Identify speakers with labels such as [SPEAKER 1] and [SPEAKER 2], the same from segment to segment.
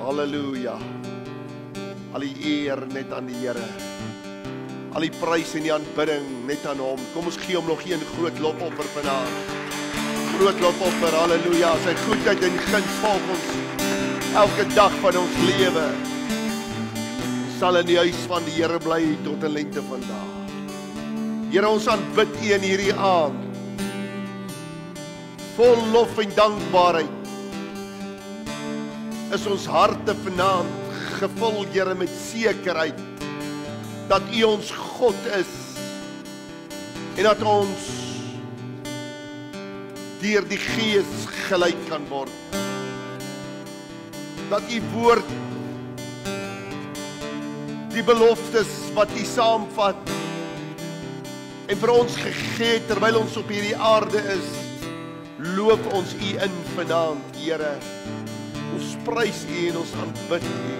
[SPEAKER 1] Halleluja. Al die eer net aan die Here. Al die prys en die aanbidding net aan hom. Kom ons gee hom nog een groot lofoffer vanaand. Groot lofoffer, halleluja. Sy goedheid en guns volg ons elke dag van ons lewe. Ons sal in die huis van die Here bly tot 'n lengte van dae. Here, ons aanbid U in hierdie aand. Vol lof en dankbaarheid is ons harte vanaand gevul, Here, met sekerheid dat U ons God is en dat ons deur die Gees gelei kan word. Dat U woord, die beloftes wat U saamvat en vir ons gegee terwyl ons op hierdie aarde is, loof ons U in vanaand, Here. Ons prys U en ons aanbid U.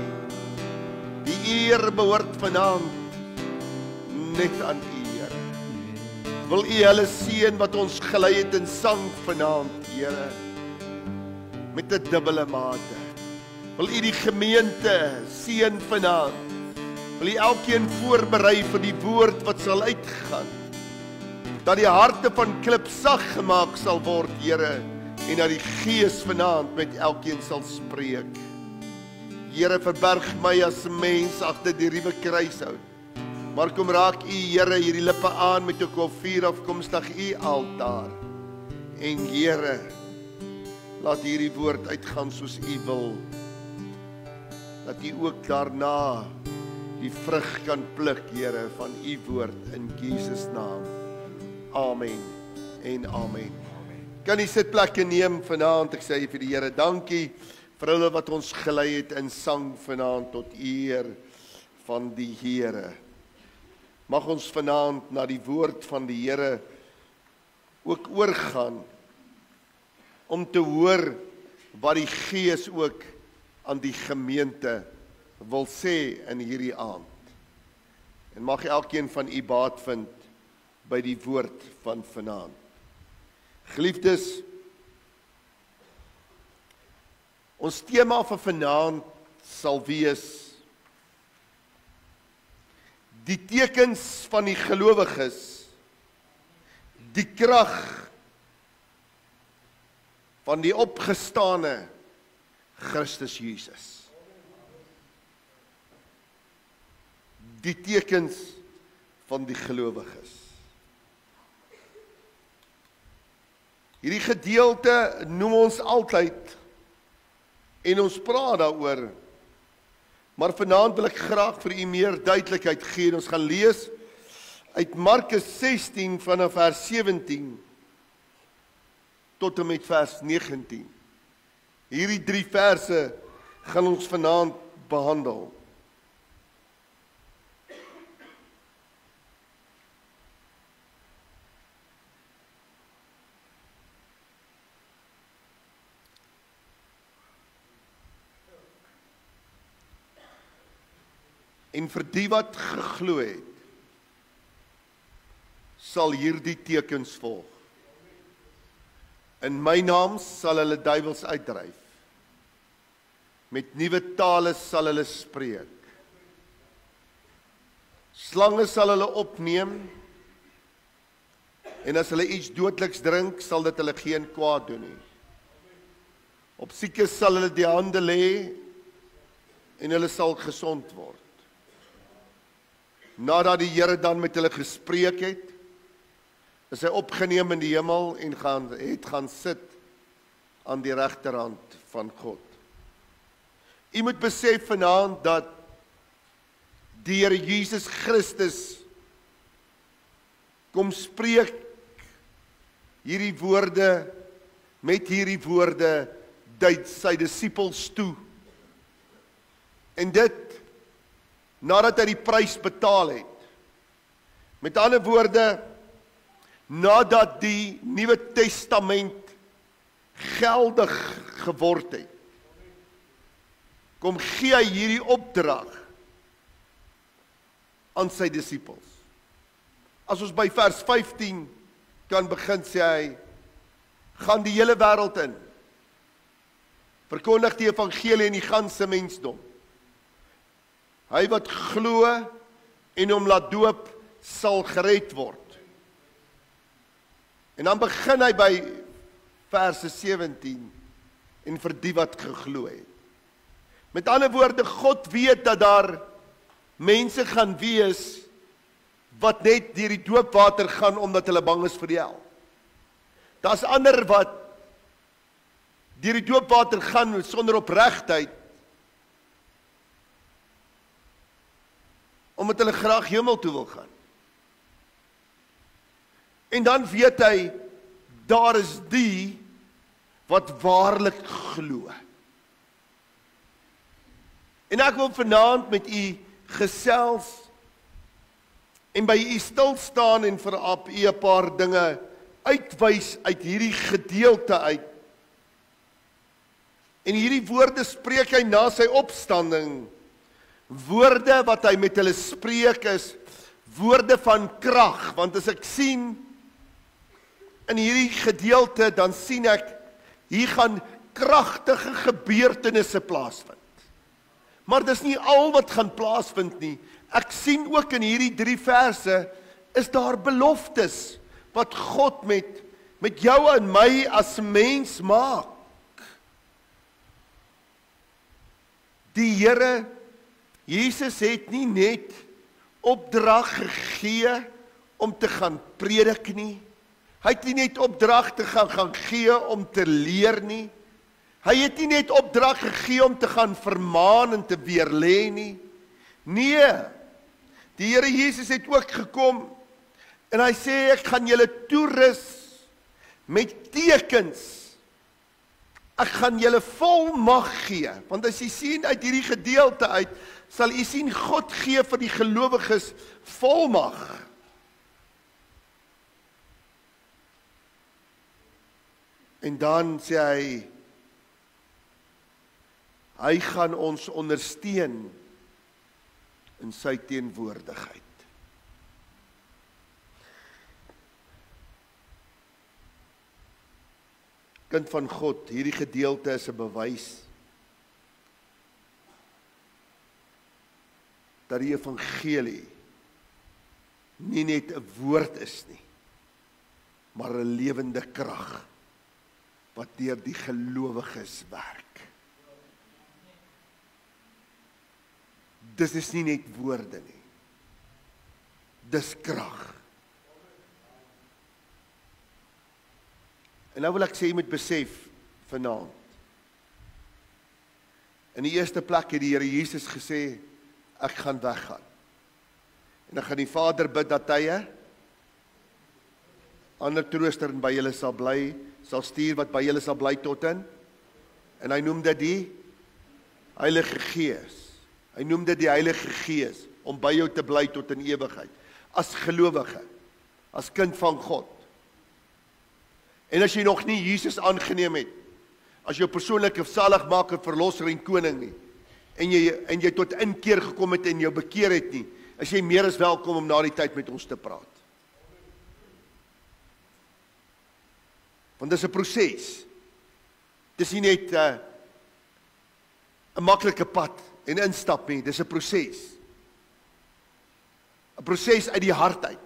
[SPEAKER 1] Die eer behoort vanaand net aan U, Here. Wil U hulle seën wat ons gelei het in sang vanaand, Here, met 'n dubbele mate. Wil U die gemeente seën vanaand. Wil U elkeen voorberei vir die woord wat sal uitgaan. Dat die harte van klip sag gemaak sal word, Here, en dat die Gees vanaand met elkeen sal spreek. Here, verberg my as mens agter die ruwe kruishout. Maar kom raak U, Here, hierdie lippe aan met 'n kofier afkomstig U altaar. En Here, laat hierdie woord uitgaan soos U wil. Dat U ook daarna die vrug kan pluk, Here, van U woord in Jesus naam. Amen en amen. Kan die sitplekke neem vanaand. Ek sê vir die Here dankie vir hulle wat ons gelei het in sang vanaand tot eer van die Here. Mag ons vanaand na die woord van die Here ook oorgaan om te hoor wat die Gees ook aan die gemeente wil sê in hierdie aand. En mag elkeen van u baat vind by die woord van vanaand. Geliefdes, ons tema vir vanaand sal wees die tekens van die gelowiges, die krag van die opgestane Christus Jesus. Die tekens van die gelowiges. Hierdie gedeelte noem ons altyd en ons praat daaroor, maar vanaand wil ek graag vir u meer duidelikheid gee. Ons gaan lees uit Markus 16 vanaf vers 17 tot en met vers 19. Hierdie 3 verse gaan ons vanaand behandel. En vir die wat geglo het, sal hierdie tekens volg. In my naam sal hulle duiwels uitdryf. Met nuwe tale sal hulle spreek. Slange sal hulle opneem, en as hulle iets doodliks drink, sal dit hulle geen kwaad doen nie. Op siekes sal hulle die hande lê, en hulle sal gesond word. Nadat die Here dan met hulle gespreek het, is hy opgeneem in die hemel en gaan sit aan die regterhand van God. U moet besef vanaand dat die Here Jesus Christus kom spreek hierdie woorde, met hierdie woorde dui sy disippels toe. En dit nadat hy die prys betaal het. Met ander woorde, nadat die Nuwe Testament geldig geword het, kom gee hy hierdie opdrag aan sy disippels. As ons by vers 15 kan begin, sê hy, gaan die hele wêreld in verkondig die evangelie in die ganse mensdom. Hy wat glo en hom laat doop, sal gered word. En dan begin hy by verse 17, en vir die wat geglo het. Met ander woorde, God weet dat daar mense gaan wees, wat net deur die doopwater gaan, omdat hulle bang is vir die hel. Daar's ander wat deur die doopwater gaan, sonder opregtheid, omdat hulle graag hemel toe wil gaan. En dan weet hy, daar is die, wat waarlik glo. En ek wil vanaand met u gesels, en by u stil staan, en vir u 'n paar dinge uitwys uit hierdie gedeelte uit. En hierdie woorde spreek hy na sy opstanding. Woorde wat hy met hulle spreek is woorde van krag, want as ek sien in hierdie gedeelte, dan sien ek, hier gaan kragtige gebeurtenisse plaasvind. Maar dis nie al wat gaan plaasvind nie. Ek sien ook in hierdie 3 verse, is daar beloftes, wat God met jou en my as mens maak. Die Here, Jesus het nie net opdrag gegee om te gaan predik nie. Hy het nie net opdrag te gaan gee om te leer nie. Hy het nie net opdrag gegee om te gaan vermaan en te weerlê nie. Nee, die Here Jesus het ook gekom en hy sê, ek gaan julle toerus met tekens. Ek gaan julle volmag gee, want as jy sien uit hierdie gedeelte uit, sal jy sien God gee vir die gelowiges volmag. En dan sê hy gaan ons ondersteun in sy teenwoordigheid. Kind van God, hierdie gedeelte is 'n bewys dat die evangelie nie net 'n woord is nie, maar 'n lewende krag wat deur die gelowiges werk. Dis is nie net woorde nie. Dis krag. En nou wil ek sê, jy moet besef vanaand. In die eerste plek het die Here Jesus gesê, ek gaan weggaan. En ek gaan die Vader bid dat hy 'n ander trooster by julle sal bly, sal stuur wat by julle sal bly tot in. En hy noem dit die Heilige Gees. Hy noem dit die Heilige Gees, om by jou te bly tot in ewigheid. As gelowige, as kind van God. En as jy nog nie Jesus aangeneem het, as jou persoonlike saligmaker, verlosser en koning nie, en jy tot inkeer gekom het en jou bekeer het nie, is jy meer as welkom om na die tyd met ons te praat. Want dis 'n proses. Dis nie net 'n maklike pad en instap nie, dis 'n proses. 'n Proses uit die hart uit.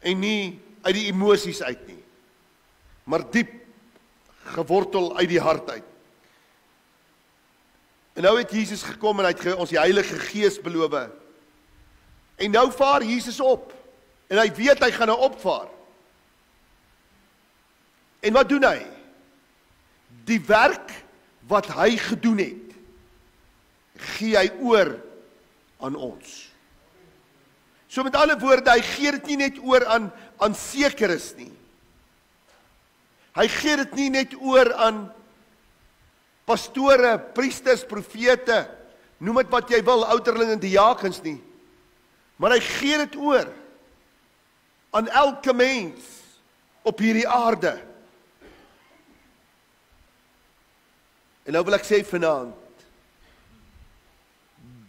[SPEAKER 1] En nie uit die emosies uit nie. Maar diep gewortel uit die hart uit. En nou het Jesus gekom en hy het ons die Heilige Gees beloof. En nou vaar Jesus op. En hy weet hy gaan nou opvaar. En wat doen hy? Die werk wat hy gedoen het, gee hy oor aan ons. So met ander woorde, hy gee dit nie net oor aan sekeres nie. Hy gee dit nie net oor aan pastore, priesters, profete, noem dit wat jy wil, ouderlinge en diakens nie. Maar hy gee dit oor aan elke mens op hierdie aarde. En nou wil ek sê vanaand,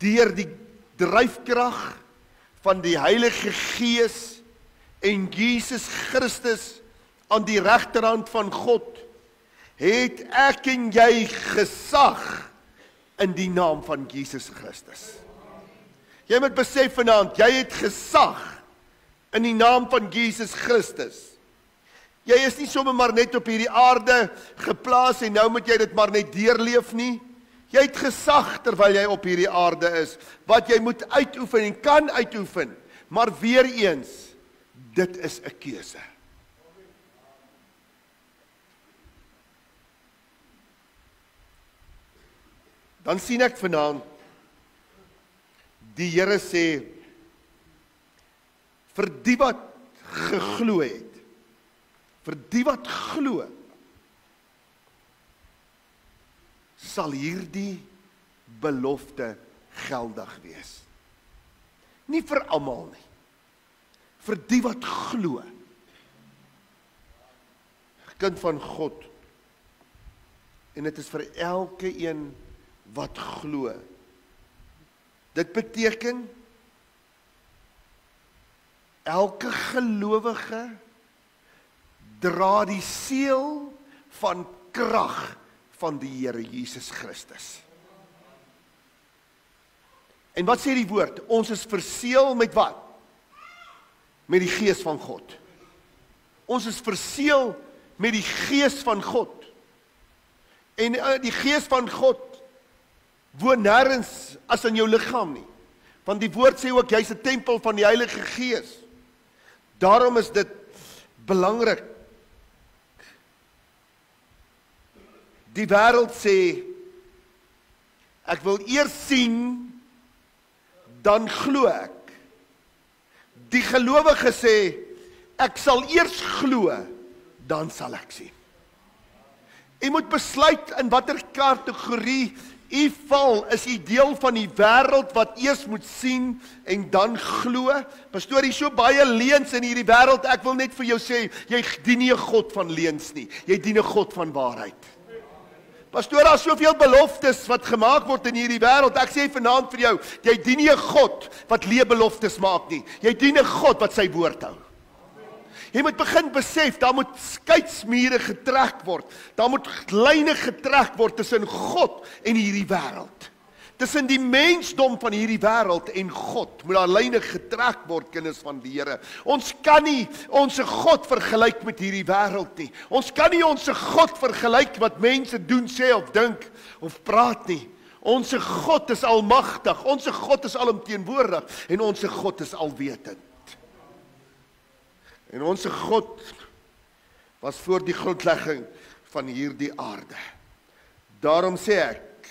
[SPEAKER 1] deur die dryfkrag van die Heilige Gees en Jesus Christus aan die regterhand van God, het ek en jy gesag in die naam van Jesus Christus. Jy moet besef vanaand, jy het gesag in die naam van Jesus Christus. Jy is nie sommer maar net op hierdie aarde geplaas en nou moet jy dit maar net deurleef nie. Jy het gesag terwyl jy op hierdie aarde is, wat jy moet uitoefen en kan uitoefen. Maar weer eens, dit is 'n keuse. Dan sien ek vanaand, die Here sê, vir die wat geglo het, vir die wat glo, sal hierdie belofte geldig wees. Nie vir almal nie, vir die wat glo. Kind van God, en dit is vir elke een wat glo. Dit beteken, elke gelowige dra die seël van krag van die Here Jesus Christus. En wat sê die woord? Ons is verseël met wat? Met die Gees van God. Ons is verseël met die Gees van God. En die Gees van God woon nêrens as in jou liggaam nie. Want die woord sê ook, jy's 'n tempel van die Heilige Gees. Daarom is dit belangrik. Die wêreld sê, ek wil eers sien, dan glo ek. Die gelowige sê, ek sal eers glo, dan sal ek sien. U moet besluit in watter kategorie u val. Is u deel van die wêreld wat eers moet sien en dan glo? Pastoor, hier is so baie leuns in hierdie wêreld. Ek wil net vir jou sê, jy dien nie 'n God van leuns nie. Jy dien 'n God van waarheid. Pastoor, daar is soveel beloftes wat gemaak word in hierdie wêreld. Ek sê vanaand vir jou, jy dien nie 'n God wat leë beloftes maak nie. Jy dien 'n God wat sy woord hou. Jy moet begin besef, daar moet skeidsmure getrek word. Daar moet lyne getrek word tussen God en hierdie wêreld. Tussen die mensdom van hierdie wêreld en God moet daar lyne getrek word, kinders van die Here. Ons kan nie ons God vergelyk met hierdie wêreld nie. Ons kan nie ons God vergelyk wat mense doen, sê of dink of praat nie. Ons God is almagtig, ons God is alomteenwoordig en ons God is alwetend. En ons God was voor die grondlegging van hierdie aarde. Daarom sê ek,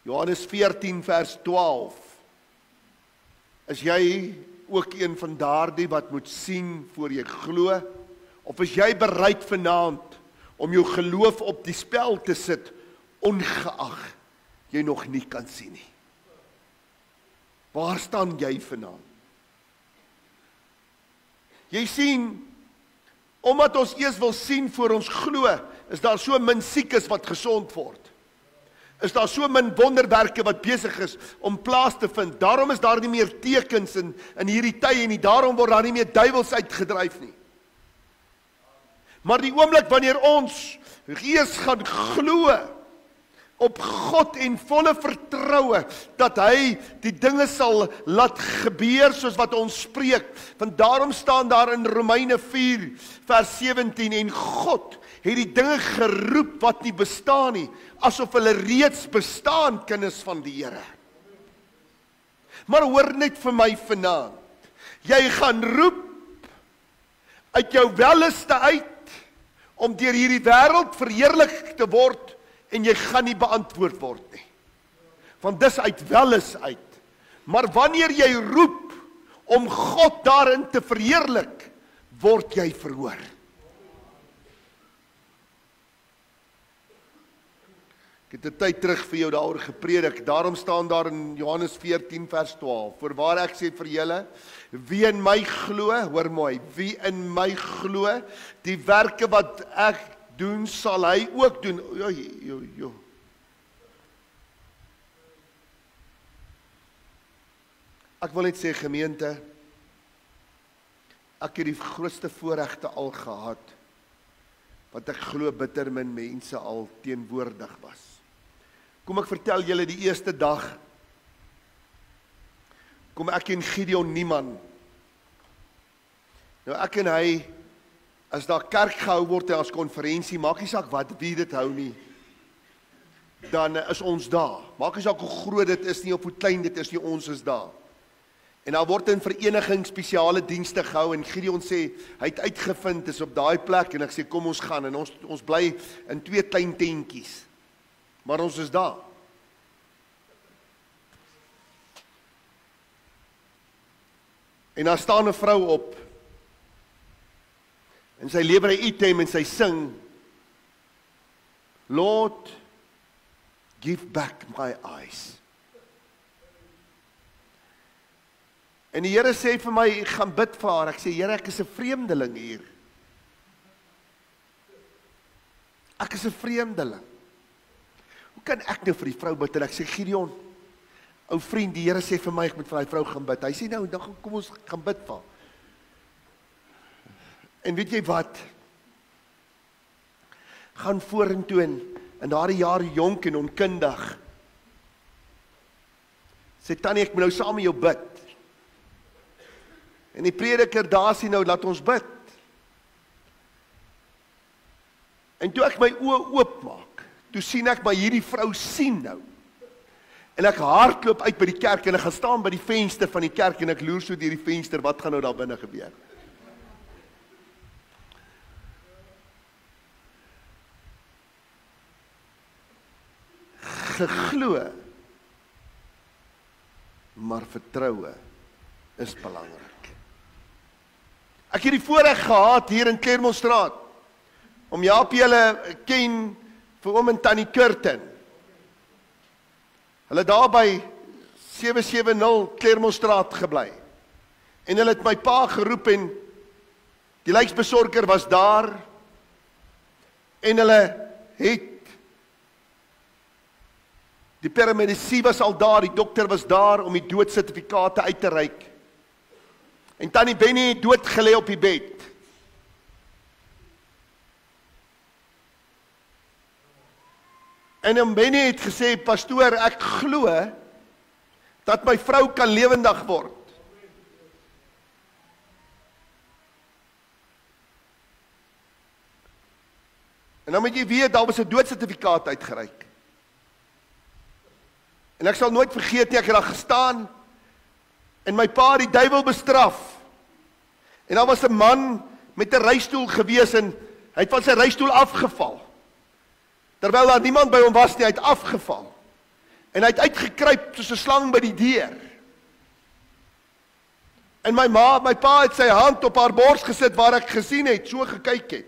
[SPEAKER 1] Johannes 14 vers 12, is jy ook een van daardie wat moet sien voor jy glo? Of is jy bereid vanaand om jou geloof op die spel te sit, ongeag jy nog nie kan sien nie? Waar staan jy vanaand? Jy sien, omdat ons eers wil sien voor ons glo, is daar so min siekes wat gesond word. Is daar so min wonderwerke wat besig is om plaas te vind. Daarom is daar nie meer tekens in hierdie tye nie. Daarom word daar nie meer duiwels uitgedryf nie. Maar die oomblik wanneer ons eers gaan glo op God en volle vertroue dat hy die dinge sal laat gebeur soos wat ons spreek. Want daarom staan daar in Romeine 4 vers 17, en God het die dinge geroep wat nie bestaan nie, asof hulle reeds bestaan, kinders van die Here. Maar hoor net vir my vanaand, jy gaan roep uit jou welleste uit om deur hierdie wêreld verheerlik te word, en jy gaan nie beantwoord word nie. Want dis uit welles uit. Maar wanneer jy roep om God daarin te verheerlik, word jy verhoor. Ek het 'n tyd terug vir jou daaroor gepredik. Daarom staan daar in Johannes 14 vers 12. Voorwaar ek sê vir julle, wie in my glo, hoor mooi, wie in my glo, die werke wat ek doen, sal hy ook doen. Ek wil net sê, gemeente, ek het die grootste voorregte al gehad, want ek glo bitter min mense al teenwoordig was. Kom ek vertel julle die eerste dag, kom ek en Gideon Niemann. Nou ek en hy, as daar kerk gehou word en as konferensie, maak nie saak wat wie dit hou nie, dan is ons daar. Maak nie saak hoe groot dit is nie, of hoe klein dit is nie, ons is daar. En daar word in vereniging spesiale dienste gehou, en Gideon sê, hy het uitgevind, is op daai plek, en ek sê, kom ons gaan, en ons bly in 2 klein tentjies, maar ons is daar. En daar staan 'n vrou op, en sy lewer 'n item en sy sing, Lord, give back my eyes. En die Here sê vir my, ek gaan bid vir haar. Ek sê, Here, ek is 'n vreemdeling hier. Ek is 'n vreemdeling. Hoe kan ek nou vir die vrou bid? En ek sê, Gideon, ou vriend, die Here sê vir my, ek moet vir die vrou gaan bid. Hy sê, nou kom ons gaan bid vir haar. En weet jy wat? Gaan vorentoe in daardie jare jonk en onkundig. Sê, Tannie, ek moet nou saam met jou bid. En die prediker daar sê nou, laat ons bid. En toe ek my oë oopmaak, toe sien ek maar hierdie vrou sien nou. En ek hardloop uit by die kerk en ek gaan staan by die venster van die kerk en ek loer so deur die venster, wat gaan nou daar binne gebeur? Geglo, maar vertroue is belangrik. Ek het die voorreg gehad hier in Clermontstraat, om Jaap julle ken vir oom en tannie Curtin. Hulle daar by 770 Clermontstraat gebly. En hulle het my pa geroep en die lijksbesorger was daar en hulle het die paramedici was al daar, die dokter was daar om die doodsertifikate uit te reik. En tannie Benny het dood gelê op die bed. En oom Benny het gesê, pastoor, ek glo dat my vrou kan lewendig word. En dan moet jy weet, daar was 'n doodsertifikaat uitgereik. En ek sal nooit vergeet nie, ek het daar gestaan en my pa die duiwel bestraf. En daar was 'n man met 'n reistool gewees en hy het van sy reistool afgeval. Terwyl daar niemand by hom was nie, hy het afgeval. En hy het uitgekruip soos 'n slang by die deur. En my pa het sy hand op haar bors gesit waar ek gesien het, so gekyk het.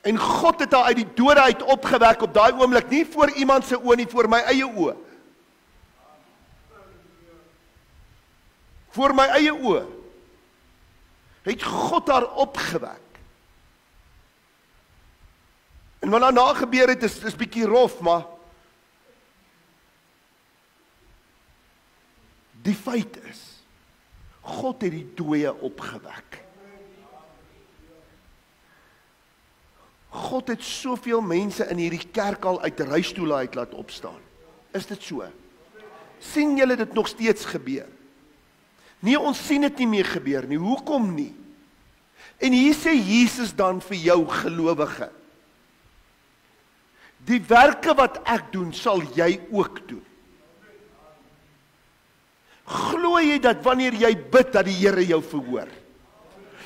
[SPEAKER 1] En God het haar uit die dode uit opgewek op daai oomblik, nie voor iemand se oë nie, voor my eie oë. Voor my eie oë het God haar opgewek. En wat daarna gebeur het, is bietjie rof, maar die feit is, God het die dooie opgewek. God het soveel mense in hierdie kerk al uit reistoele uit laat opstaan. Is dit so? Sien julle dit nog steeds gebeur? Nee, ons sien dit nie meer gebeur nie. Hoekom nie? En hier sê Jesus dan vir jou gelowige, die werke wat ek doen, sal jy ook doen. Glo jy dat wanneer jy bid, dat die Here jou verhoor?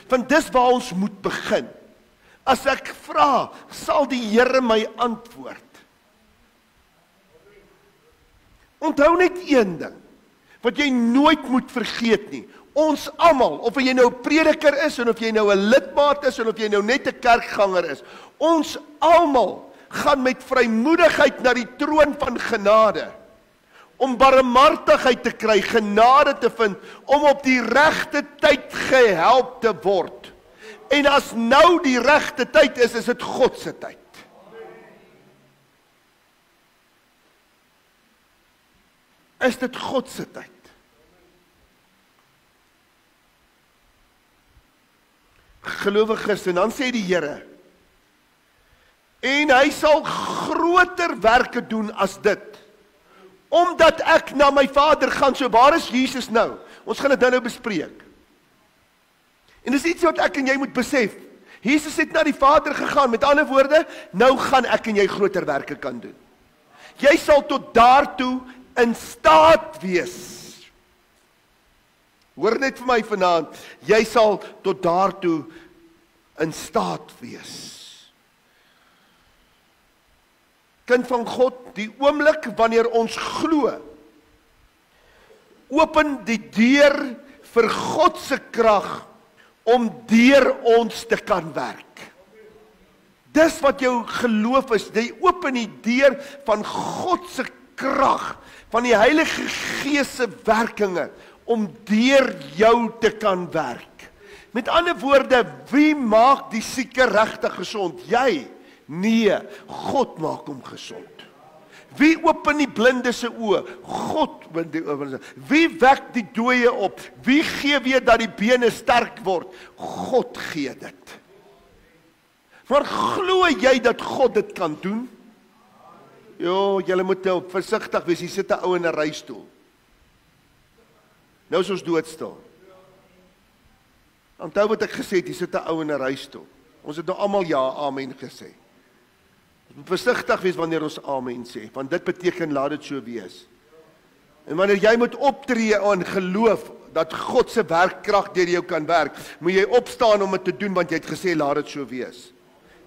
[SPEAKER 1] Want dis waar ons moet begin. As ek vra, sal die Here my antwoord. Onthou net een ding, wat jy nooit moet vergeet nie. Ons almal, of jy nou 'n prediker is, en of jy nou 'n lidmaat is, en of jy nou net 'n kerkganger is, ons almal gaan met vrymoedigheid na die troon van genade, om barmhartigheid te kry, genade te vind, om op die regte tyd gehelp te word. En as nou die regte tyd is dit God se tyd. Is dit God se tyd? gelowiges, en dan sê die Here, en hy sal groter werke doen as dit, omdat ek na my Vader gaan. So waar is Jesus nou? Ons gaan dit nou bespreek. En dis iets wat ek en jy moet besef. Jesus het na die Vader gegaan, met ander woorde, nou gaan ek en jy groter werke kan doen. Jy sal tot daartoe in staat wees. Hoor net vir my vanaand, jy sal tot daartoe in staat wees. Kind van God, die oomblik wanneer ons glo, open die deur vir God se krag om deur ons te kan werk. Dis wat jou geloof is, jy open die deur van God se krag, van die Heilige Gees se werkinge, om deur jou te kan werk. Met ander woorde, wie maak die sieke regtig gesond? Jy? Nee, God maak hom gesond. Wie open die blinde se oë? God. Wie wek die dooie op? Wie gee weer dat die bene sterk word? God gee dit. Maar glo jy dat God dit kan doen? Jo, julle moet nou versigtig wees, hier sit 'n ou in 'n reistool. Nou is ons doodstil. Onthou wat ek gesê het, hier sit 'n ou in 'n reistool. Ons het nou almal ja, amen gesê. Versigtig wees wanneer ons amen sê, want dit beteken laat dit so wees. En wanneer jy moet optree in geloof dat God se werkkrag deur jou kan werk, moet jy opstaan om dit te doen, want jy het gesê laat dit so wees.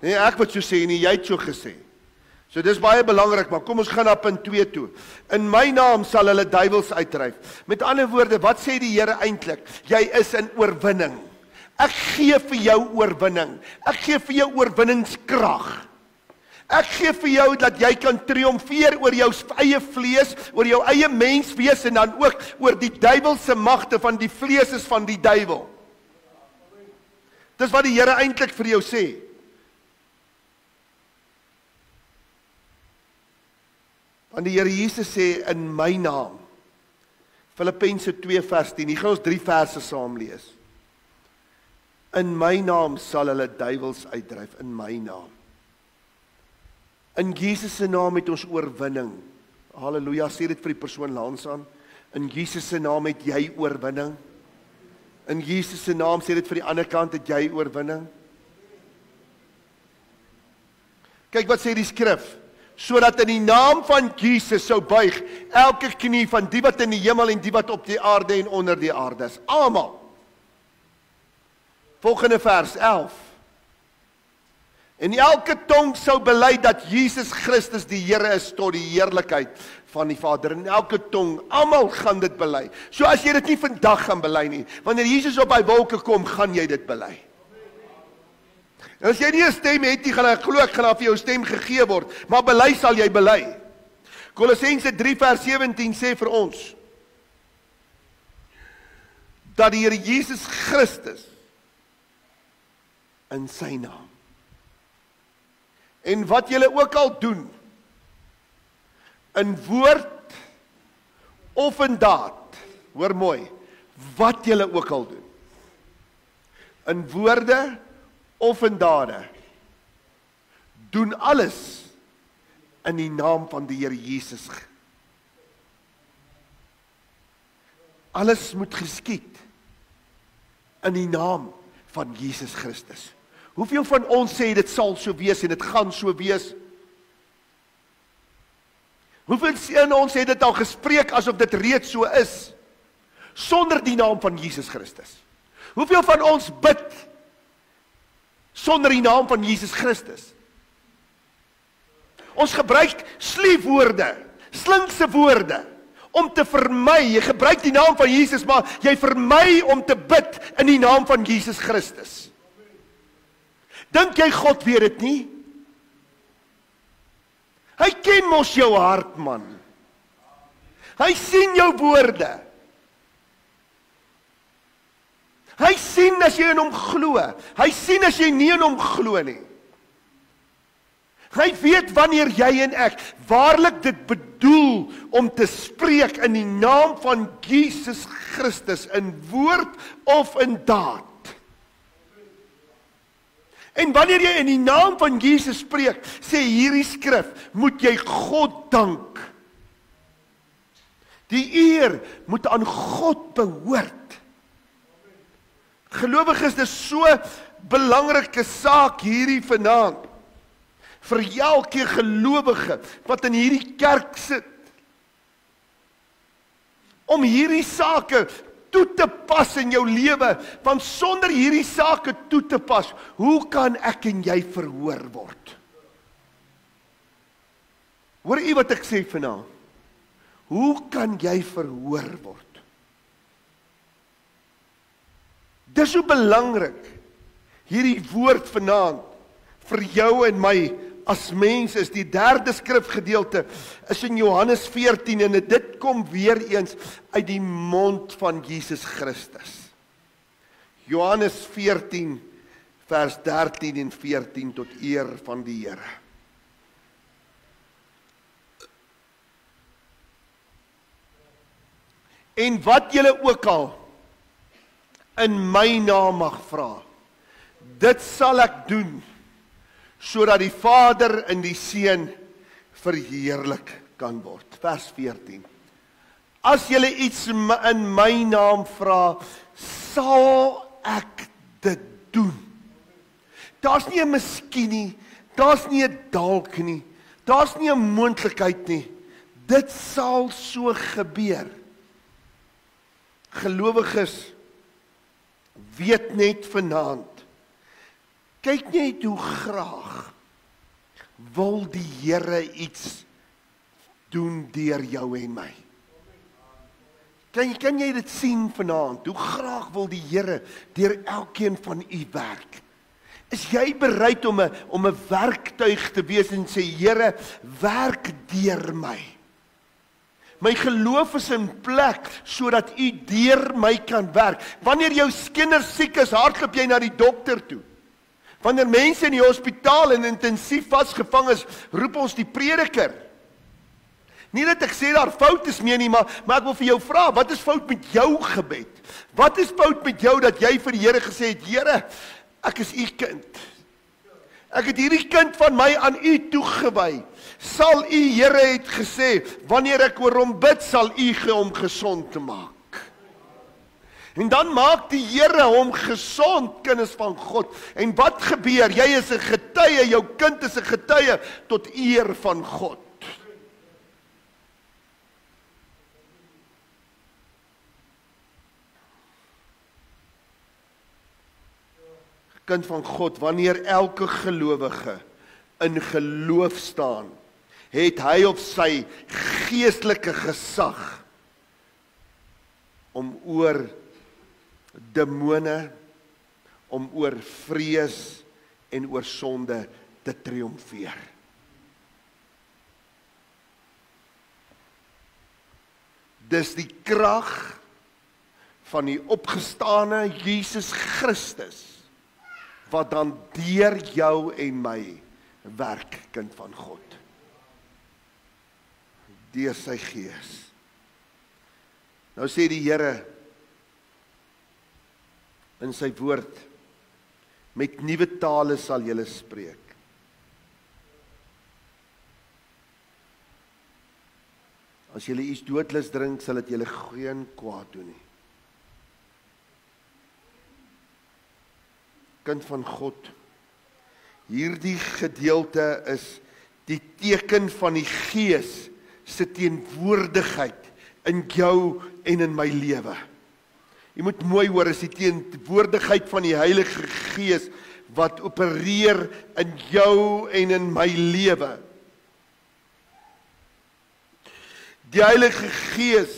[SPEAKER 1] Nee, ek wat so sê nie, jy het so gesê. So dis baie belangrik, maar kom ons gaan na punt 2 toe. In my naam sal hulle duiwels uitdryf. Met ander woorde, wat sê die Here eintlik? Jy is in oorwinning. Ek gee vir jou oorwinning. Ek gee vir jou oorwinningskrag. Ek gee vir jou dat jy kan triomfeer oor jou eie vlees, oor jou eie menswees en dan ook oor die duiwelse magte, van die vlees is van die duiwel. Dis wat die Here eintlik vir jou sê. Want die Here Jesus sê in my naam. Filippense 2 vers 10. Hier gaan ons 3 verse saam lees. In my naam sal hulle duiwels uitdryf, in my naam. In Jesus se naam het ons oorwinning. Halleluja, sê dit vir die persoon langs aan. In Jesus se naam het jy oorwinning. In Jesus se naam sê dit vir die ander kant, het jy oorwinning. Kyk wat sê die skrif. Sodat in die naam van Jesus sou buig elke knie van die wat in die hemel en die wat op die aarde en onder die aarde is. Almal. Volgende vers 11. En elke tong sou bely dat Jesus Christus die Here is tot die heerlikheid van die Vader. En elke tong, almal gaan dit bely. So as jy dit nie vandag gaan bely nie, wanneer Jesus op hy wolke kom, gaan jy dit bely. En as jy nie 'n stem het nie, gaan ek glo ek gaan vir jou stem gegee word, maar bely sal jy bely. Kolossense 3 vers 17 sê vir ons dat die Here Jesus Christus in sy naam, en wat julle ook al doen, in woord of in daad, hoor mooi, wat julle ook al doen, in woorde of in dade, doen alles in die naam van die Here Jesus. Alles moet geskied in die naam van Jesus Christus. Hoeveel van ons sê dit sal so wees en dit gaan so wees? Hoeveel van ons het dit al gespreek asof dit reeds so is, sonder die naam van Jesus Christus? Hoeveel van ons bid sonder die naam van Jesus Christus? Ons gebruik sliefwoorde, slinkse woorde, om te vermy. Jy gebruik die naam van Jesus, maar jy vermy om te bid in die naam van Jesus Christus. Dink jy God weet dit nie? Hy ken mos jou hart, man. Hy sien jou woorde. Hy sien as jy in hom glo. Hy sien as jy nie in hom glo nie. Hy weet wanneer jy en ek waarlik dit bedoel om te spreek in die naam van Jesus Christus, in woord of in daad. En wanneer jy in die naam van Jesus spreek, sê hierdie skrif, moet jy God dank. Die eer moet aan God behoort. Gelowiges, dis so belangrike saak hierdie vanaand. Vir elke gelowige wat in hierdie kerk sit. Om hierdie sake toe te pas in jou lewe, want sonder hierdie sake toe te pas, hoe kan ek en jy verhoor word? Hoor u wat ek sê vanaand? Hoe kan jy verhoor word? Dis so belangrik, hierdie woord vanaand, vir jou en my, as mens is. Die derde skrifgedeelte is in Johannes 14 en dit kom weer eens uit die mond van Jesus Christus. Johannes 14 vers 13 en 14 tot eer van die Here. En wat julle ook al in my naam mag vra, dit sal ek doen, sodat die Vader en die Seun verheerlik kan word. Vers 14. As julle iets in my naam vra, sal ek dit doen. Daar's nie 'n miskien nie, daar's nie 'n dalk nie, daar's nie 'n moontlikheid nie. Dit sal so gebeur. Gelowiges, weet net vanaand, kyk net hoe graag wil die Here iets doen deur jou en my. Kan jy dit sien vanaand? Hoe graag wil die Here deur elkeen van u werk? Is jy bereid om 'n werktuig te wees en sê, Here, werk deur my? My geloof is in plek sodat u deur my kan werk. Wanneer jou kinders siek is, hardloop jy na die dokter toe. Wanneer mense in die hospitaal en intensief vasgevang is, roep ons die prediker. Nie dat ek sê daar fout is mee nie, maar ek wil vir jou vra, wat is fout met jou gebed? Wat is fout met jou dat jy vir die Here gesê het, Here, ek is u kind. Ek het hierdie kind van my aan u toegewy. Sal u, Here het gesê, wanneer ek oor hom bid, sal u hom gesond maak. En dan maak die Here hom gesond, kinders van God. En wat gebeur? Jy is 'n getuie, jou kind is 'n getuie tot eer van God. Kind van God, wanneer elke gelowige in geloof staan, het hy of sy geestelike gesag om oor demone, om oor vrees en oor sonde te triomfeer. Dis die krag van die opgestane Jesus Christus wat dan deur jou en my werk, kind van God. Deur sy Gees. Nou sê die Here in sy woord, met nuwe tale sal julle spreek. As julle iets doodlus drink, sal dit julle geen kwaad doen nie. Kind van God, hierdie gedeelte is die teken van die Gees se teenwoordigheid in jou en in my lewe. Jy moet mooi hoor, is die teenwoordigheid van die Heilige Gees wat opereer in jou en in my lewe. Die Heilige Gees,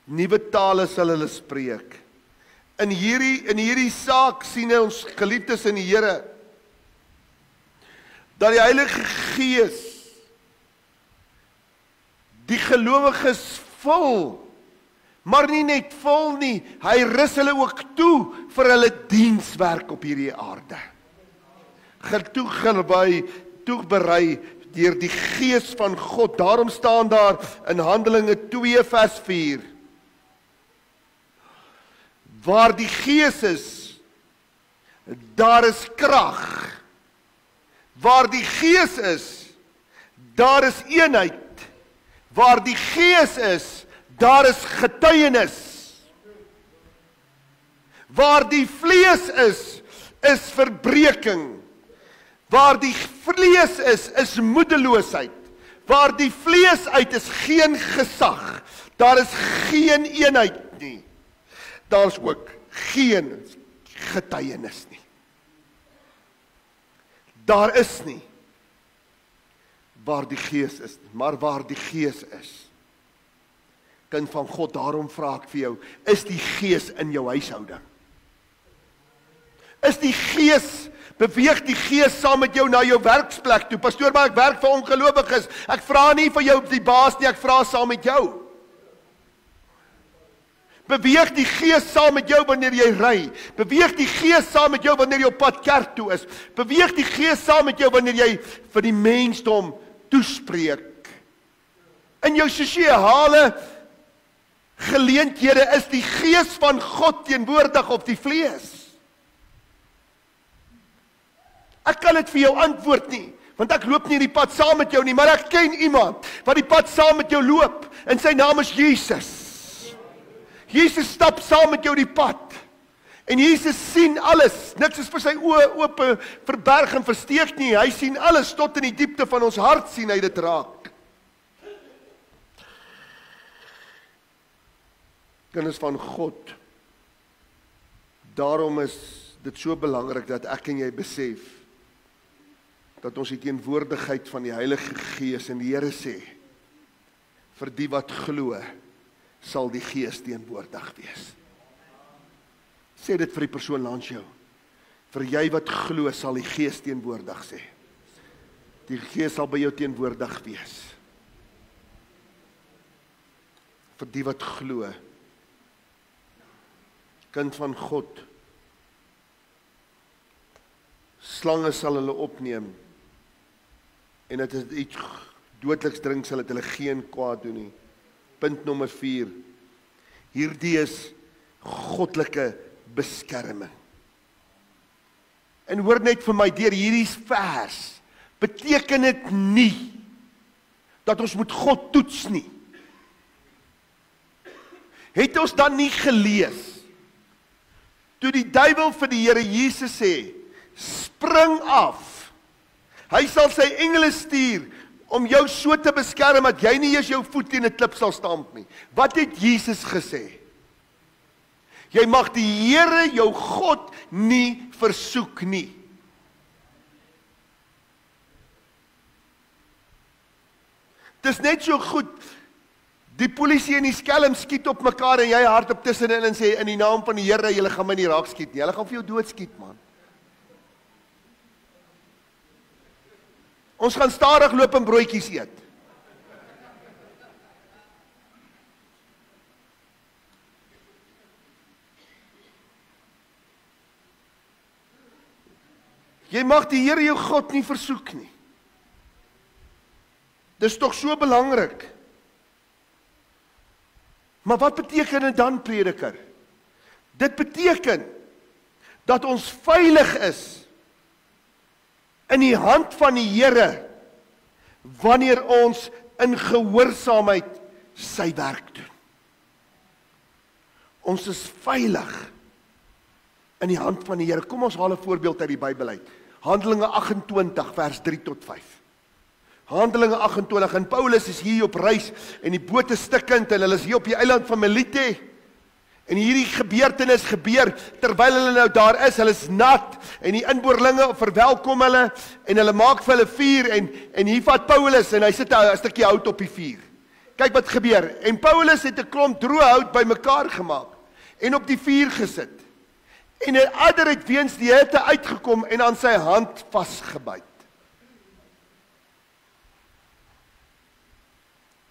[SPEAKER 1] nuwe tale sal hulle spreek. In hierdie saak sien ons geliefdes in die Here, dat die Heilige Gees die gelowiges vul, maar nie net vul nie, hy rus hulle ook toe vir hulle dienswerk op hierdie aarde. Toeberei deur die Gees van God. Daarom staan daar in Handelinge 2 vers 4, waar die Gees is, daar is krag. Waar die Gees is, daar is eenheid. Waar die Gees is, daar is getuienis. Waar die vlees is verbreking. Waar die vlees is moedeloosheid. Waar die vlees uit is geen gesag. Daar is geen eenheid nie. Daar is ook geen getuienis nie. Daar is nie waar die Gees is, maar waar die Gees is. Kind van God, daarom vra ek vir jou, is die Gees in jou huishouding? Is die Gees, beweeg die Gees saam met jou na jou werksplek toe? Pastoor, maar ek werk vir ongelowiges. Ek vra nie vir jou die baas nie, ek vra saam met jou. Beweeg die Gees saam met jou wanneer jy ry. Beweeg die Gees saam met jou wanneer jy op pad kerk toe is. Beweeg die Gees saam met jou wanneer jy vir die mensdom toespreek. In jou sosiale geleenthede is die Gees van God teenwoordig op die vlees. Ek kan dit vir jou antwoord nie, want ek loop nie die pad saam met jou nie, maar ek ken iemand wat die pad saam met jou loop, en sy naam is Jesus. Jesus stap saam met jou die pad, en Jesus sien alles, niks is vir sy oë oop verberg en versteek nie, hy sien alles, tot in die diepte van ons hart sien hy dit raak. Kinders van God, daarom is dit so belangrik dat ek en jy besef, dat ons die teenwoordigheid van die Heilige Gees en die Here sê, vir die wat glo, sal die Gees teenwoordig wees. Sê dit vir die persoon langs jou. Vir jy wat glo, sal die Gees teenwoordig sê. Die Gees sal by jou teenwoordig wees. Vir die wat glo. Kind van God. Slange sal hulle opneem. En dit is iets doodliks drink, sal dit hulle geen kwaad doen nie. Punt nommer 4. Hierdie is goddelike beskerming. En hoor net vir my, deur hierdie vers, beteken dit nie, dat ons moet God toets nie. Het ons dan nie gelees, toe die duiwel vir die Here Jesus sê, spring af, hy sal sy engele stuur, om jou so te beskerm, dat jy nie eers jou voet teen 'n klip sal stamp nie. Wat het Jesus gesê? Jy mag die Here, jou God, nie versoek nie. Dis net so goed, die polisie en die skelm skiet op mekaar, en jy hardop tussenin en sê, in die naam van die Here, julle gaan my nie raak skiet nie. Hulle gaan vir jou doodskiet, man. Ons gaan stadig loop en broodjies eet. Jy mag die Here jou God nie versoek nie. Dis tog so belangrik. Maar wat beteken dit dan, prediker? Dit beteken dat ons veilig is in die hand van die Here wanneer ons in gehoorsaamheid sy werk doen. Ons is veilig in die hand van die Here. Kom ons haal 'n voorbeeld uit die Bybel uit. Handelinge 28 vers 3 tot 5. Handelinge 28, en Paulus is hier op reis, en die boot is stikkend, en hulle is hier op die eiland van Melite, en hierdie gebeurtenis gebeur, terwyl hulle nou daar is, hulle is nat, en die inboorlinge verwelkom hulle, en hulle maak vir hulle vuur, en hier vat Paulus, en hy sit 'n stukkie hout op die vuur. Kyk wat gebeur, en Paulus het 'n klomp droë hout bymekaar gemaak, en op die vuur gesit, en 'n adder het weens die hitte uitgekom, en aan sy hand vasgebyt.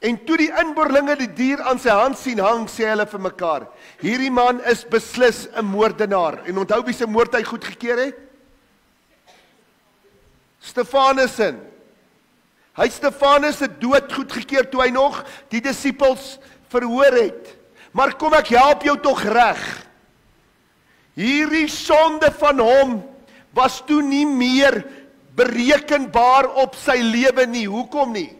[SPEAKER 1] En toe die inboorlinge die dier aan sy hand sien hang, sê hulle vir mekaar, hierdie man is beslis 'n moordenaar. En onthou wie se moord hy goedgekeur het? Stefanus. Hy het Stefanus se dood goedgekeur toe hy nog die disippels verhoor het. Maar kom ek help jou tog reg. Hierdie sonde van hom was toe nie meer berekenbaar op sy lewe nie. Hoekom nie?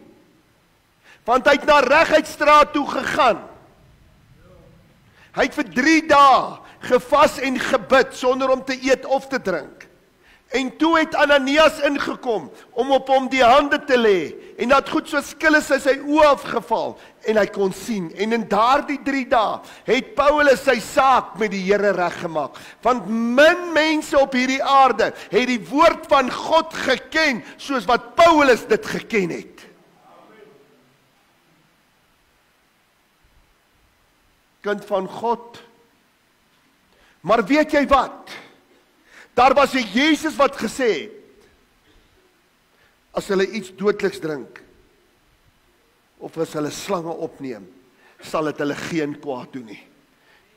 [SPEAKER 1] Want hy het na Reguitstraat toe gegaan. Hy het vir 3 dae gevas en gebid sonder om te eet of te drink. En toe het Ananias ingekom om op hom die hande te lê. En dat goed so skille is sy oë afgeval en hy kon sien. En in daardie 3 dae het Paulus sy saak met die Here reggemaak. Want min mense op hierdie aarde het die woord van God geken soos wat Paulus dit geken het. Kind van God. Maar weet jy wat? Daar was 'n Jesus wat gesê het, as hulle iets doodliks drink, of as hulle slange opneem, sal dit hulle geen kwaad doen nie.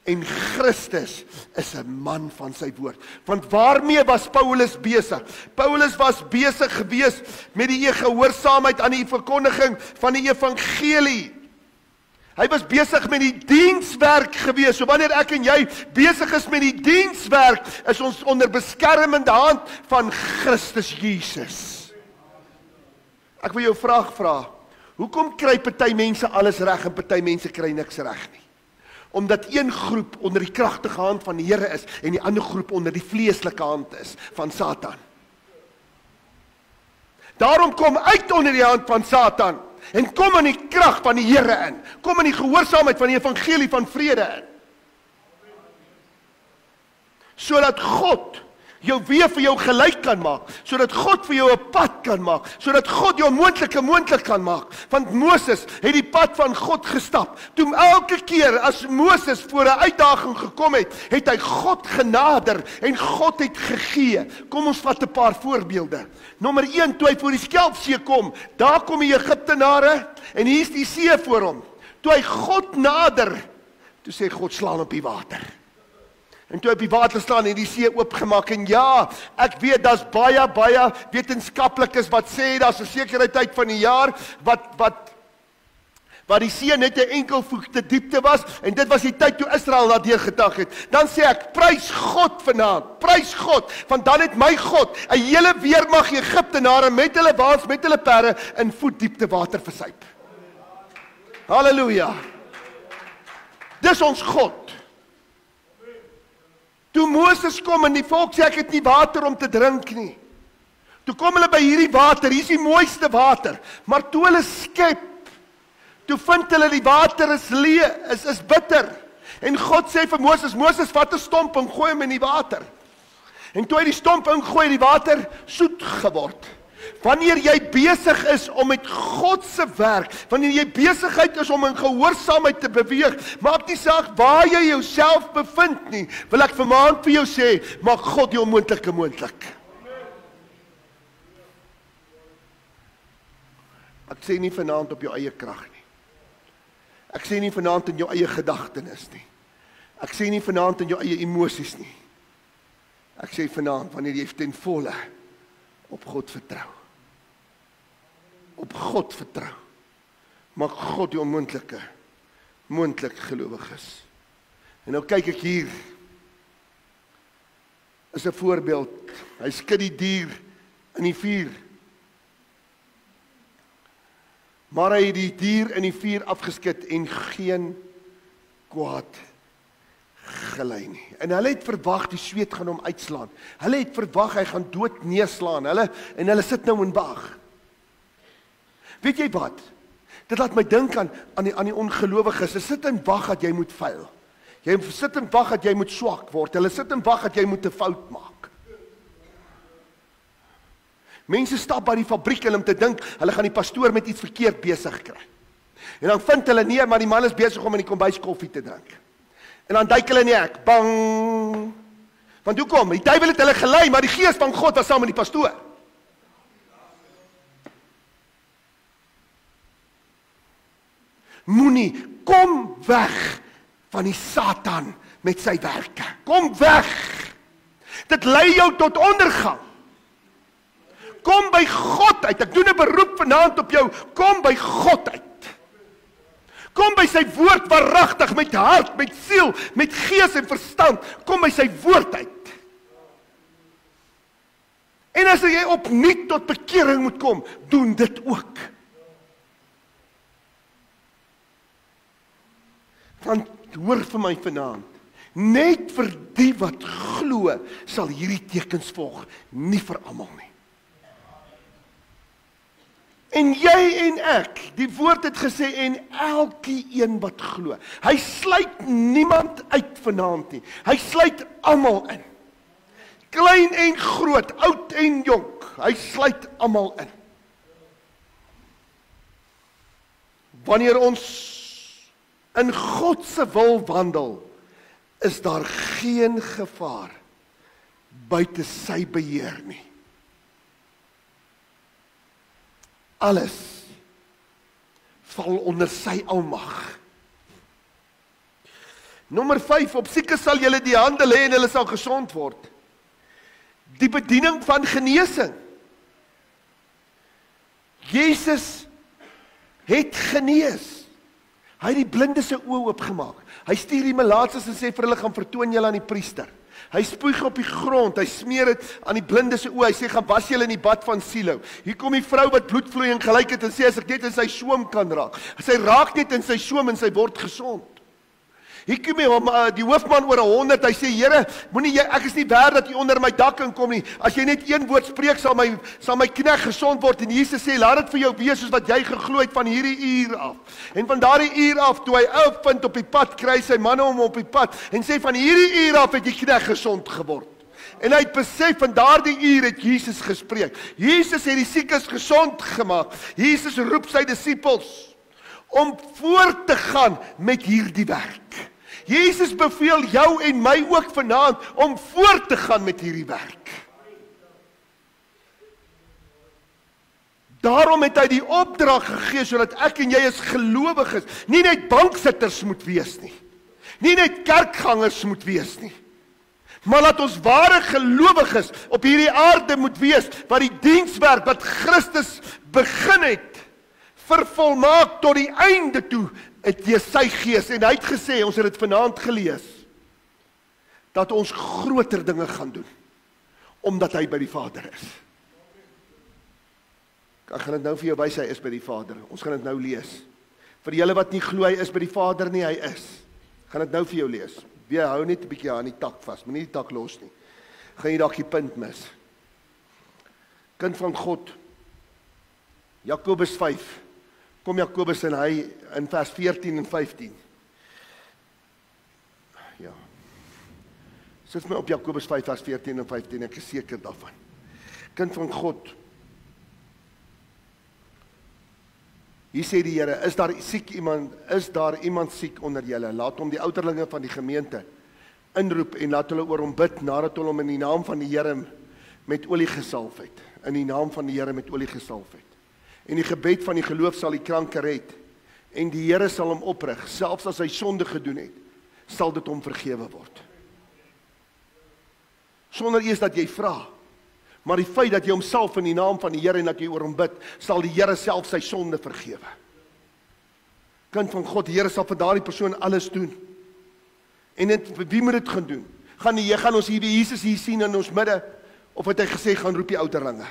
[SPEAKER 1] En Christus is 'n man van sy woord. Want waarmee was Paulus besig? Paulus was besig gewees met die gehoorsaamheid aan die verkondiging van die evangelie. Hy was besig met die dienswerk gewees. So wanneer ek en jy besig is met die dienswerk, is ons onder beskermende hand van Christus Jesus. Ek wil jou 'n vraag vra. Hoekom kry party mense alles reg en party mense kry niks reg nie? Omdat een groep onder die kragtige hand van die Here is en die ander groep onder die vleeslike hand is van Satan. Daarom kom uit onder die hand van Satan. En kom in die krag van die Here in. Kom in die gehoorsaamheid van die evangelie van vrede in. Sodat God jou weer vir jou gelyk kan maak. Sodat God vir jou 'n pad kan maak. Sodat God jou onmoontlike moontlik kan maak. Want Moses het die pad van God gestap. Toe elke keer as Moses voor 'n uitdaging gekom het, het hy God genader en God het gegee. Kom ons vat 'n paar voorbeelde. Nommer 1, toe hy voor die Skelpsee kom, daar kom die Egiptenare en hier is die see voor hom. Toe hy God nader, toe sê God slaan op die water. En toe op die water staan en die see oopgemaak en ja, ek weet daar's baie wetenskaplikes wat sê daar's 'n sekere tyd van die jaar wat die see net 'n enkel voet te diepte was en dit was die tyd toe Israel daardeur gedag het. Dan sê ek, prys God vanaand, prys God, want dan het my God 'n hele weermag Egiptenare met hulle waans, met hulle perde in voetdiepte water versuip. Halleluja. Dis ons God. Toe Moses kom en die volk sê ek het nie water om te drink nie. Toe kom hulle by hierdie water, hier is die mooiste water, maar toe hulle skep, toe vind hulle die water is bitter. En God sê vir Moses, Moses vat 'n stomp en gooi hom in die water. En toe hy die stomp ingooi, die water soet geword. Wanneer jy besig is om met God se werk, wanneer jy besigheid is om in gehoorsaamheid te beweeg, maak nie saak waar jy jouself bevind nie, wil ek vanaand vir jou sê, maak God die onmoontlike moontlik. Ek sê nie vanaand op jou eie krag nie. Ek sê nie vanaand in jou eie gedagtenis nie. Ek sê nie vanaand in jou eie emosies nie. Ek sê vanaand wanneer jy ten volle op God vertrou. Op God vertrou. Maak God die onmoontlike moontlik gelowig is. En nou kyk ek hier. Is 'n voorbeeld. Hy skud die dier in die vuur. Maar hy het die dier in die vuur afgeskit en geen kwaad gelei nie. En hulle het verwag die sweet gaan hom uitslaan. Hulle het verwag hy gaan dood neerslaan. Hulle sit nou en wag. Weet jy wat? Dit laat my dink aan die ongelowiges. Hulle sit en wag dat jy moet faal. Jy sit en wag dat jy moet swak word. Hulle sit en wag dat jy moet 'n fout maak. Mense stap by die fabriek om te dink hulle gaan die pastoor met iets verkeerd besig kry. En dan vind hulle nee, maar die man is besig om in die kombuis koffie te drink. En dan duik hulle in die hek. Bang. Want hoekom? Die duiwel het hulle gelei, maar die gees van God was saam met die pastoor. Moenie, kom weg van die Satan met sy werke. Kom weg. Dit lei jou tot ondergang. Kom by God uit. Ek doen 'n beroep vanaand op jou. Kom by God uit. Kom by sy woord waaragtig, met hart, met siel, met gees en verstand. Kom by sy woord uit. En as jy opnuut tot bekering moet kom, doen dit ook. Want hoor vir my vanaand, net vir die wat glo, sal hierdie tekens volg, nie vir almal nie. En jy en ek, die woord het gesê, en elkeen wat glo. Hy sluit niemand uit vanaand nie. Hy sluit almal in. Klein en groot, oud en jonk, hy sluit almal in. Wanneer ons in God se wil wandel, is daar geen gevaar buite sy beheer nie. Alles val onder sy almag. Nommer 5, op siekes sal julle die hande lê en hulle sal gesond word. Die bediening van genesing. Jesus het genees. Hy het die blinde se oë oopgemaak. Hy stuur die melaatses en sê vir hulle, gaan vertoon julle aan die priester. Hy spoeg op die grond, hy smeer dit aan die blinde se oë. Hy sê, gaan was julle in die bad van Siloam. Hier kom die vrou wat bloedvloeiing gelyk het en sê, as ek net in sy soem kan raak. Sy raak net in sy soem en sy word gesond. Hier kom die hoofman oor 100, hy sê, Here, ek is nie werd dat jy onder my dak kan kom nie. As jy net een woord spreek, sal my knegt gesond word. En Jesus sê, laat dit vir jou wees soos wat jy geglo het van hierdie uur af. En van daardie uur af, toe hy uitvind op die pad, kry sy manne hom op die pad en sê, van hierdie uur af het die knegt gesond geword. En hy het besef, van daardie uur het Jesus gespreek. Jesus het die siekes gesond gemaak. Jesus roep sy disippels om voort te gaan met hierdie werk. Jesus beveel jou en my ook vanaand om voort te gaan met hierdie werk. Daarom het hy die opdrag gegee, sodat ek en jy as gelowiges nie net banksitters moet wees nie. Nie net kerkgangers moet wees nie. Maar laat ons ware gelowiges op hierdie aarde moet wees, wat die dienswerk wat Christus begin het, vervolmaak tot die einde toe, het jy sy gees, en hy het gesê, ons het dit vanaand gelees, dat ons groter dinge gaan doen, omdat hy by die Vader is. Ek gaan dit nou vir jou wys, hy is by die Vader. Ons gaan dit nou lees. Vir julle wat nie glo, hy is by die Vader nie, hy is. Ek gaan dit nou vir jou lees. Wie hou net 'n bietjie aan die tak vas, moenie die tak los nie. Gaan jy dalk die punt mis. Kind van God, Jakobus 5, kom Jakobus en hy in vers 14 en 15. Ja. Sit my op Jakobus 5 vers 14 en 15, ek is seker daarvan. Kind van God, hier sê die Here, is daar iemand siek onder julle? Laat hom die ouderlinge van die gemeente inroep en laat hulle oor hom bid, nadat hulle hom in die naam van die Here met olie gesalf het. In die naam van die Here met olie gesalf het. En die gebed van die geloof sal die kranke red. En die Here sal hom oprig, selfs as hy sonde gedoen het, sal dit hom vergewe word. Sonder eers dat jy vra. Maar die feit dat jy homself in die naam van die Here en dat jy oor hom bid, sal die Here self sy sonde vergewe. Kind van God, die Here sal vir daardie persoon alles doen. En wie moet dit gaan doen? Gaan ons hier Jesus hier sien in ons midde? Of het hy gesê, gaan roep die ouderlinge?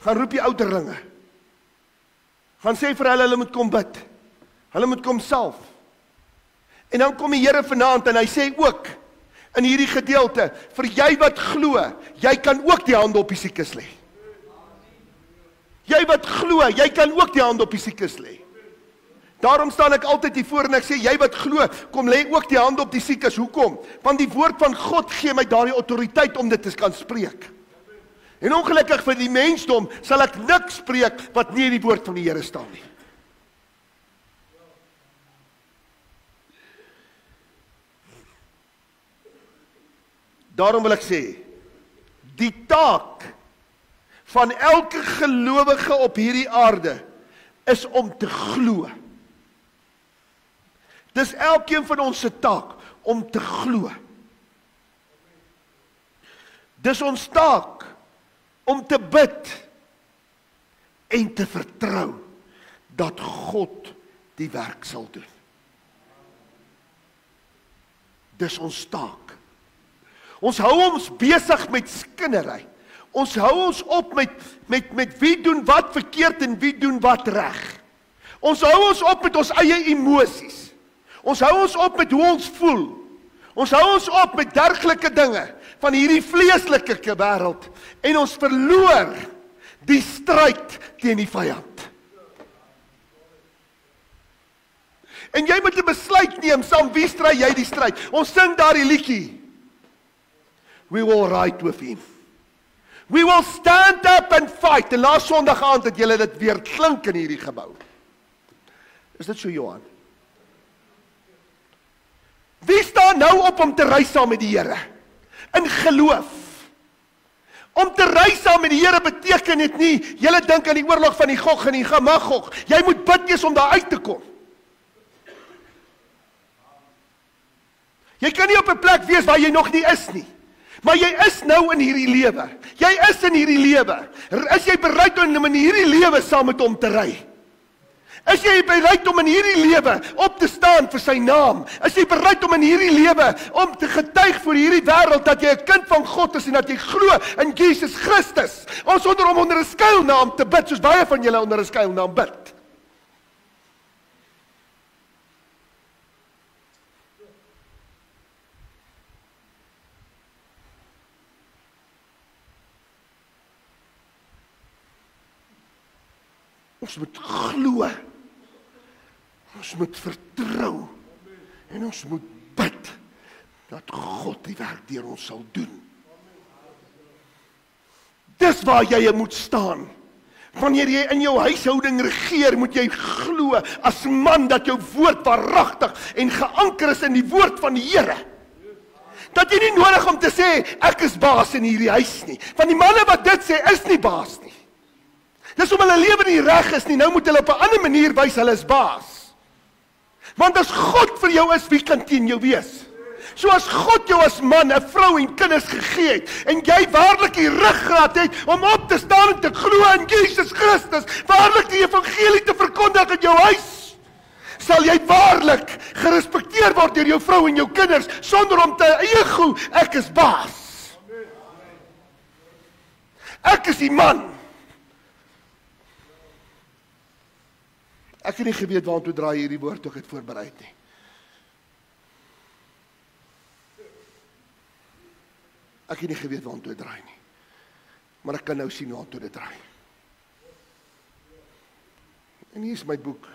[SPEAKER 1] Gaan roep die ouderlinge. Gaan sê vir hulle moet kom bid. Hulle moet kom salf. En dan kom die Here vanaand en hy sê ook, in hierdie gedeelte, vir jy wat glo, jy kan ook die hande op die siekes lê. Jy wat glo, jy kan ook die hande op die siekes lê. Daarom staan ek altyd hier voor en ek sê, jy wat glo, kom lê ook die hande op die siekes. Hoekom? Want die woord van God gee my daardie autoriteit om dit te kan spreek. En ongelukkig vir die mensdom sal ek niks spreek wat nie in die woord van die Here staan nie. Daarom wil ek sê, die taak van elke gelowige op hierdie aarde is om te glo. Dis elkeen van ons se taak om te glo. Dis ons taak om te bid en te vertrou dat God die werk sal doen. Dis ons taak. Ons hou ons besig met skinnery. Ons hou ons op met wie doen wat verkeerd en wie doen wat reg. Ons hou ons op met ons eie emosies. Ons hou ons op met hoe ons voel. Ons hou ons op met dergelike dinge van hierdie vleeslike wêreld en ons verloor die stryd teen die vyand. En jy moet 'n besluit neem, saam wie stry jy die stryd? Ons sing daar die liedjie. We will ride with him. We will stand up and fight. En laas Sondag aand het julle dit weer klink in hierdie gebou. Is dit so, Johan? Wie staan nou op om te reis saam met die Here? In geloof. Om te reis saam met die Here beteken dit nie, julle dink aan die oorlog van die Gog en die Magog. Jy moet bid eers om daar uit te kom. Jy kan nie op 'n plek wees waar jy nog nie is nie. Maar jy is nou in hierdie lewe. Jy is in hierdie lewe. Is jy bereid om in hierdie lewe saam met hom te ry? Is jy bereid om in hierdie lewe op te staan vir sy naam? Is jy bereid om in hierdie lewe om te getuig vir hierdie wêreld dat jy 'n kind van God is en dat jy glo in Jesus Christus? Ons sonder om onder 'n skuilnaam te bid, soos baie van julle onder 'n skuilnaam bid. Ons moet glo, ons moet vertrou, en ons moet bid, dat God die werk deur ons sal doen. Dis waar jy moet staan. Wanneer jy in jou huishouding regeer, moet jy glo as man, dat jou woord waaragtig en geanker is in die woord van die Here. Dat jy nie nodig om te sê, ek is baas in hierdie huis nie. Van die manne wat dit sê, is nie baas nie. Dis om hulle lewe nie reg is nie, nou moet hulle op 'n ander manier wys hulle is baas. Want as God vir jou is, wie kan teen jou wees? So as God jou as man, 'n vrou en kinders gegee het, en jy waarlik die ruggraat het om op te staan en te glo in Jesus Christus, waarlik die evangelie te verkondig in jou huis, sal jy waarlik gerespekteer word deur jou vrou en jou kinders, sonder om te ego, ek is baas. Ek is die man. Ek het nie geweet waartoe draai hierdie woord toe ek het voorberei nie. Ek het nie geweet waartoe dit draai nie. Maar ek kan nou sien waartoe dit draai. En hier is my boek.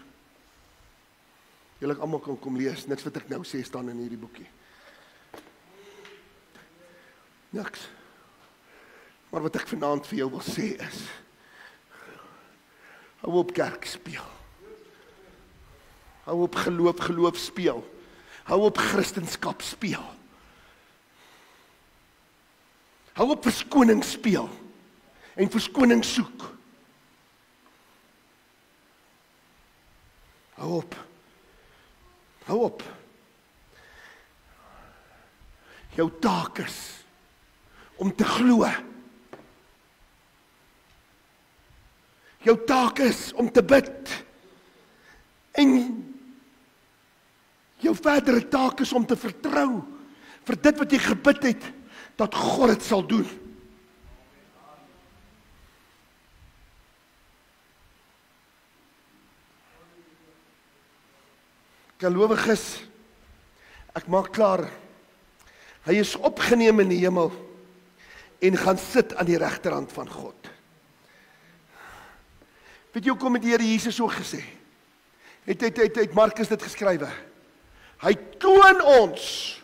[SPEAKER 1] Julle almal kan kom lees, niks wat ek nou sê staan in hierdie boekie. Niks. Maar wat ek vanaand vir jou wil sê is, hou op kerk speel. Hou op geloof speel. Hou op Christendom speel. Hou op verskoning speel. En verskoning soek. Hou op. Hou op. Jou taak is om te glo. Jou taak is om te bid. En jou verdere taak is om te vertrou vir dit wat jy gebid het, dat God dit sal doen. Gelowiges, ek maak klaar. Hy is opgeneem in die hemel en gaan sit aan die regterhand van God. Weet jy hoekom het die Here Jesus so gesê? Het Markus dit geskrywe. Hy toon ons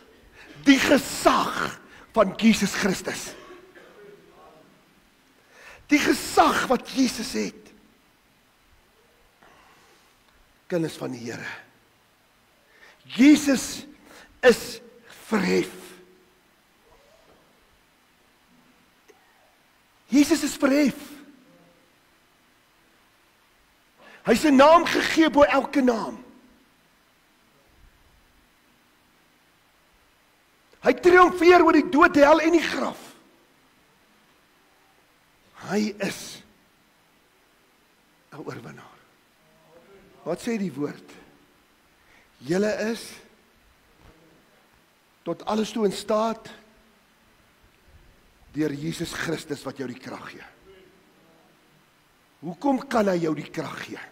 [SPEAKER 1] die gesag van Jesus Christus. Die gesag wat Jesus het. Kinders van die Here. Jesus is verhef. Jesus is verhef. Hy is 'n naam gegee bo elke naam. Hy triomfeer oor die dood, die hel en die graf. Hy is 'n oorwinnaar. Wat sê die woord? Julle is tot alles toe in staat deur Jesus Christus wat jou die krag gee. Hoekom kan hy jou die krag gee?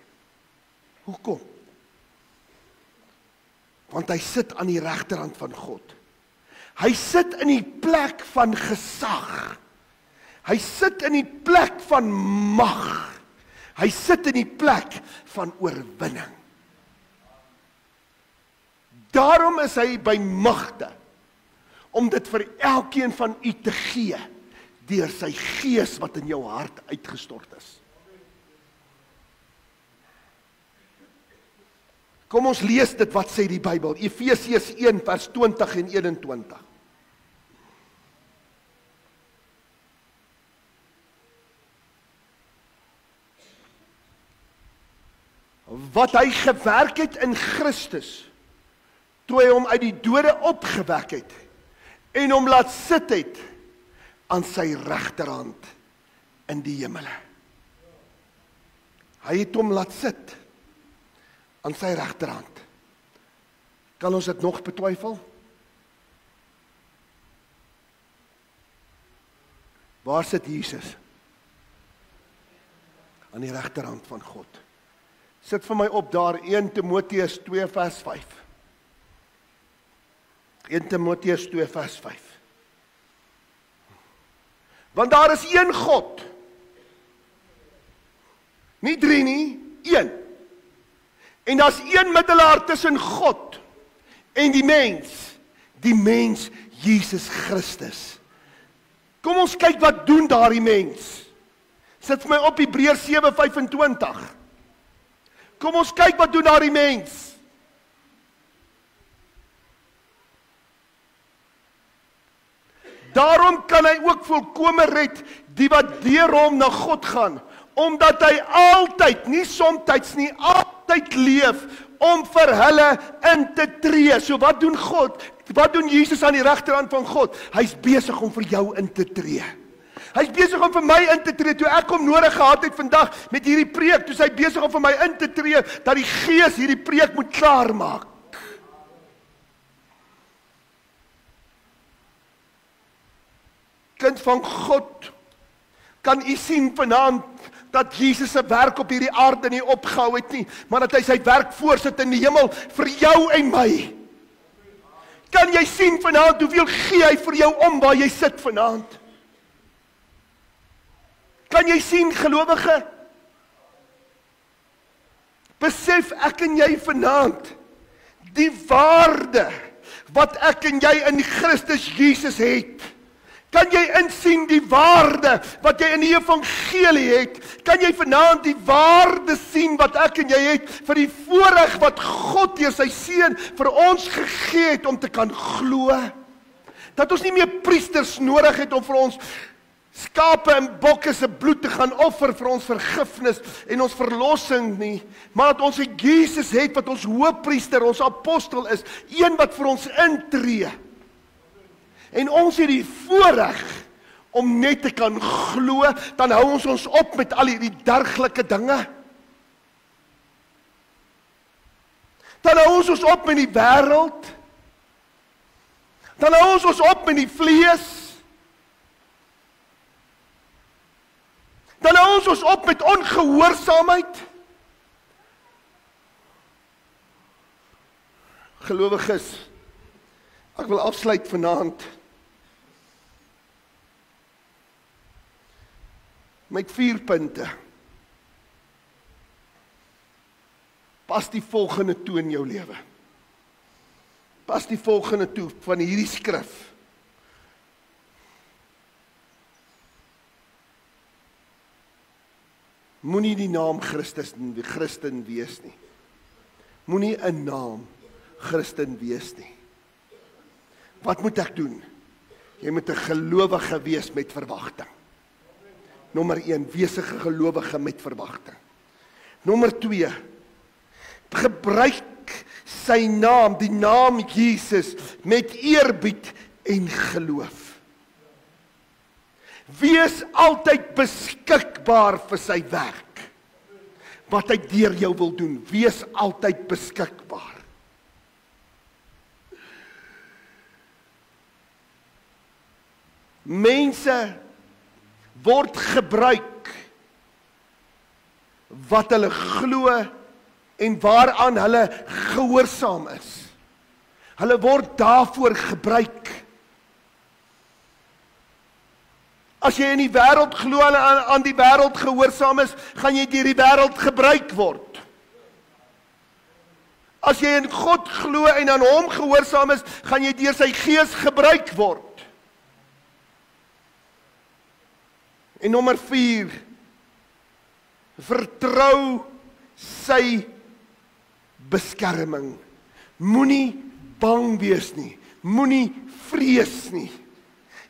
[SPEAKER 1] Hoekom? Want hy sit aan die regterhand van God. Hy sit in die plek van gesag. Hy sit in die plek van mag. Hy sit in die plek van oorwinning. Daarom is hy by magte om dit vir elkeen van u te gee deur sy gees wat in jou hart uitgestort is. Kom ons lees dit wat sê die Bybel. Efesiërs 1 vers 20 en 21. Wat hy gewerk het in Christus, toe hy hom uit die dode opgewek het, en hom laat sit het, aan sy regterhand, in die hemele. Hy het hom laat sit, aan sy regterhand. Kan ons dit nog betwyfel? Waar sit Jesus? Aan die regterhand van God. Sit vir my op daar 1 Timoteus 2 vers 5. 1 Timoteus 2 vers 5. Want daar is een God. Nie 3 nie, 1. En daar's een middelaar tussen God en die mens Jesus Christus. Kom ons kyk wat doen daardie mens. Sit vir my op Hebreërs 7:25. Kom ons kyk wat doen daardie mens. Daarom kan hy ook volkome red die wat deur hom na God gaan, omdat hy altyd, nie somtyds nie, altyd leef om vir hulle in te tree. So wat doen God? Wat doen Jesus aan die regterhand van God? Hy's besig om vir jou in te tree. Hy's besig om vir my in te tree. Toe ek hom nodig gehad het vandag met hierdie preek, toe is hy besig om vir my in te tree, dat die Gees hierdie preek moet klaarmaak. Kind van God, kan u sien vanaand dat Jesus se werk op hierdie aarde nie opgehou het nie, maar dat hy sy werk voorsit in die hemel vir jou en my. Kan jy sien vanaand hoeveel gee hy vir jou om waar jy sit vanaand? Kan jy sien, gelowige? Besef ek en jy vanaand die waarde wat ek en jy in Christus Jesus het. Kan jy insien die waarde wat jy in die evangelie het? Kan jy vanaand die waarde sien wat ek en jy het vir die voorreg wat God deur sy seun vir ons gegee het om te kan glo? Dat ons nie meer priesters nodig het om vir ons skape en bokke se bloed te gaan offer vir ons vergifnis en ons verlossing nie, maar dat ons 'n Jesus het wat ons hoëpriester, ons apostel is, een wat vir ons intree. En ons het die voorreg om net te kan glo, dan hou ons op met al hierdie dergelike dinge. Dan hou ons op met die wêreld. Dan hou ons op met die vlees. Dan hou ons op met ongehoorsaamheid. Gelowiges, ek wil afsluit vanaand met 4 punte. Pas die volgende toe in jou lewe. Pas die volgende toe van hierdie skrif. Moenie die naam Christen wees nie. Moenie 'n naam Christen wees nie. Wat moet ek doen? Jy moet 'n gelowige wees met verwagting. Nommer 1, wees 'n gelowige met verwagting. Nommer 2, gebruik sy naam, die naam Jesus, met eerbied en geloof. Wees altyd beskikbaar vir sy werk. Wat hy deur jou wil doen, wees altyd beskikbaar. Mense word gebruik wat hulle glo en waaraan hulle gehoorsaam is. Hulle word daarvoor gebruik. As jy in die wêreld glo en aan die wêreld gehoorsaam is, gaan jy deur die wêreld gebruik word. As jy in God glo en aan hom gehoorsaam is, gaan jy deur sy gees gebruik word. En nommer 4, vertrou sy beskerming. Moenie bang wees nie, moenie vrees nie.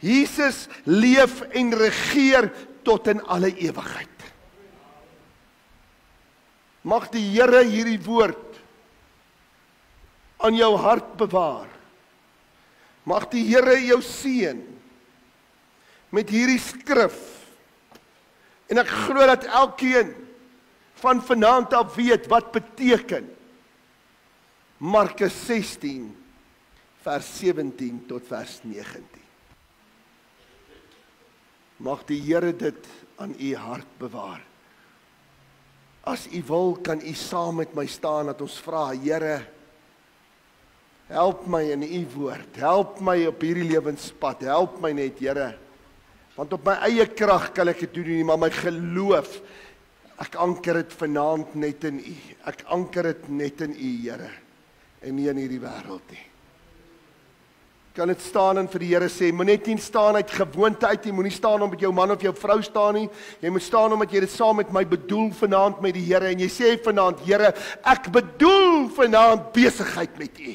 [SPEAKER 1] Jesus leef en regeer tot in alle ewigheid. Mag die Here hierdie woord aan jou hart bewaar. Mag die Here jou seën met hierdie skrif. En ek glo dat elkeen van vanaand af weet wat beteken Markus 16 vers 17 tot vers 19. Mag die Here dit aan u hart bewaar. As u wil, kan u saam met my staan dat ons vra, Here, help my in u woord, help my op hierdie lewenspad, help my net, Here. Want op my eie krag kan ek dit doen nie, maar my geloof, ek anker dit vanaand net in u. Ek anker dit net in u, Here, en nie in hierdie wêreld nie. Kan dit staan en vir die Here sê, moet net nie staan uit gewoonte uit nie, moenie staan omdat jou man of jou vrou staan nie, jy moet staan omdat jy dit saam met my bedoel vanaand met die Here, en jy sê vanaand, Here, ek bedoel vanaand besigheid met u.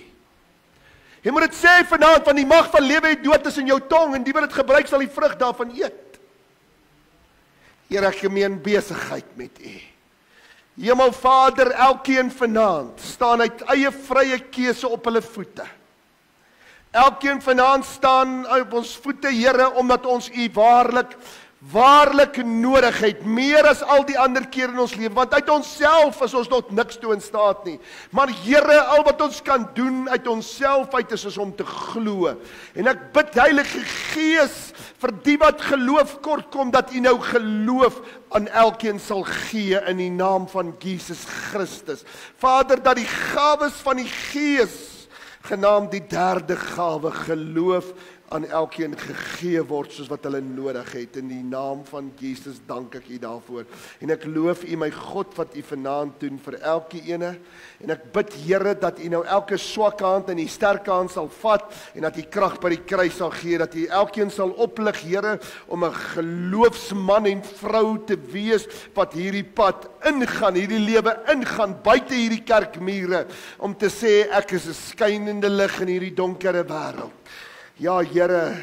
[SPEAKER 1] Jy moet dit sê vanaand, want die mag van lewe en dood is in jou tong, en die wat dit gebruik sal die vrug daarvan eet. Here, ek meen besigheid met u. Hemelvader, elkeen vanaand staan uit eie vrye keuse op hulle voete. Elkeen vanaand staan op ons voete, Here, omdat ons u waarlik nodig het, meer as al die ander keer in ons lewe, want uit onsself is ons tot niks toe in staat nie. Maar Here, al wat ons kan doen uit onsself uit is om te glo. En ek bid, Heilige Gees, vir die wat geloof kort kom, dat u nou geloof aan elkeen sal gee in die naam van Jesus Christus. Vader, dat die gawes van die Gees, genaamd die derde gawe, geloof aan elkeen gegee word soos wat hulle nodig het. In die naam van Jesus dank ek u daarvoor. En ek loof u, my God, wat u vanaand doen vir elke ene. En ek bid, Here, dat u nou elke swakke hand en die sterke hand sal vat en dat u krag by die kruis sal gee, dat u elkeen sal oplig, Here, om 'n geloofsman en vrou te wees wat hierdie pad ingaan, hierdie lewe ingaan, buite hierdie kerkmure, om te sê ek is 'n skynende lig in hierdie donkere wêreld. Ja, Here,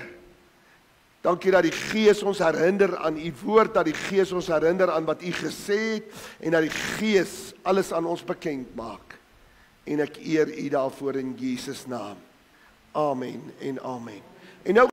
[SPEAKER 1] dankie dat die Gees ons herinner aan u woord, dat die Gees ons herinner aan wat u gesê het, en dat die Gees alles aan ons bekend maak. En ek eer u daarvoor in Jesus naam. Amen en amen. En nou